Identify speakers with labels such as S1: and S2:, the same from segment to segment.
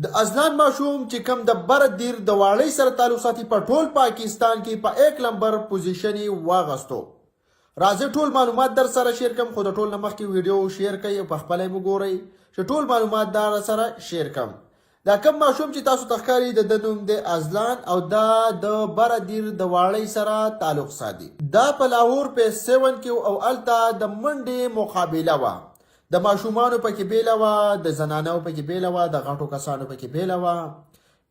S1: د ازلان ماشوم چې کوم د بر دیر د واړی سره تعلق ساتي په ټول پاکستان کې په 1 نمبر پوزیشن واغستو. راځي ټول معلومات در سره شیر کوم، خو د ټول نه مخکې ویډیو شیر کړئ په خپله یې وګورئ چې ټول معلومات در سره شیر کوم. دا کوم ماشوم چې تاسو ته ښکاري د نوم دی ازلان او دا د بر دیر د واړی سره تعلق ساتي. دا په لاهور په 7 کې او الته د منډې مقابله وه. د ماشومانو پکې بیله وه، د زنانو پکې بیله وه، د غټو کسانو پکې بیله وه.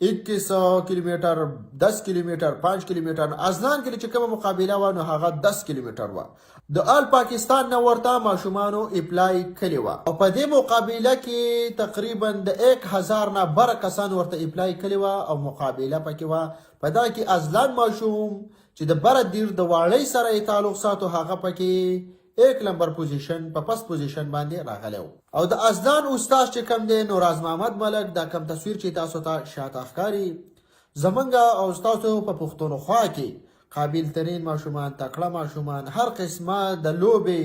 S1: 21 کیلومتر، 10 کیلومتر، 5 کیلومتر. ازلان کې چې کومه مقابله وه نو هغه 10 کیلومتر وه. د آل پاکستان نه ورته ماشومانو اپلای کړې وه او په دې مقابله کې تقریبا د 1000 نه بره کسان ورته اپلای کړې وه او مقابله پکې وه. په دا کې ازلان ماشوم چې د بره دیر د واړی سره تعلق ساتو هغه پکې 1 نمبر پوزیشن په پس پوزیشن باندې راغلی او د ازلان استاد چې کم دی نوراز محمد ملک دا کم تصویر چې تاسو ته شاته ښکاري زمونږ او ستاسو په پښتونخوا کې قابل ترین ماشومان، تکړه ماشومان، هر قسمه د لوبې،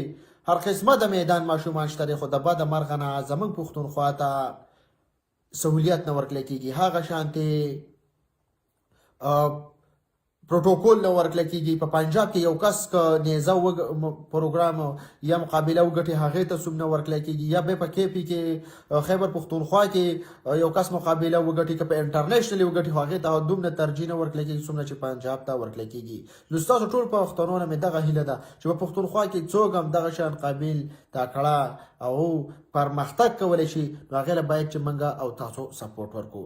S1: هر قسمه د میدان ماشومان شته، خو د بده مرغه نه زمونږ پښتونخوا ته سهولیت نه ورکړل کېږي. هغه شانتې پروتوکول نه ورکړل کېږي. په پنجاب کې یو کس که نیزه پروګرام یا مقابله وګټي هغې ته څوم نه ورکړل کېږي، یا بیا په KP کې خیبر پښتونخوا کې یو کس مقابله وګټي که په انټرنیشنل وګټي هغې ته دومره ترجیح نه ورکړل کېږي څومره چې پنجاب ته ورکړل کېږي. نو ستاسو ټول پښتنو نه مې دغه هیله ده چې په پښتونخوا کې څوک هم دغه شان قابل، تکړه او پرمختګ کولی شي نو هغې له باید چې موږ او تاسو سپورټ ورکړو.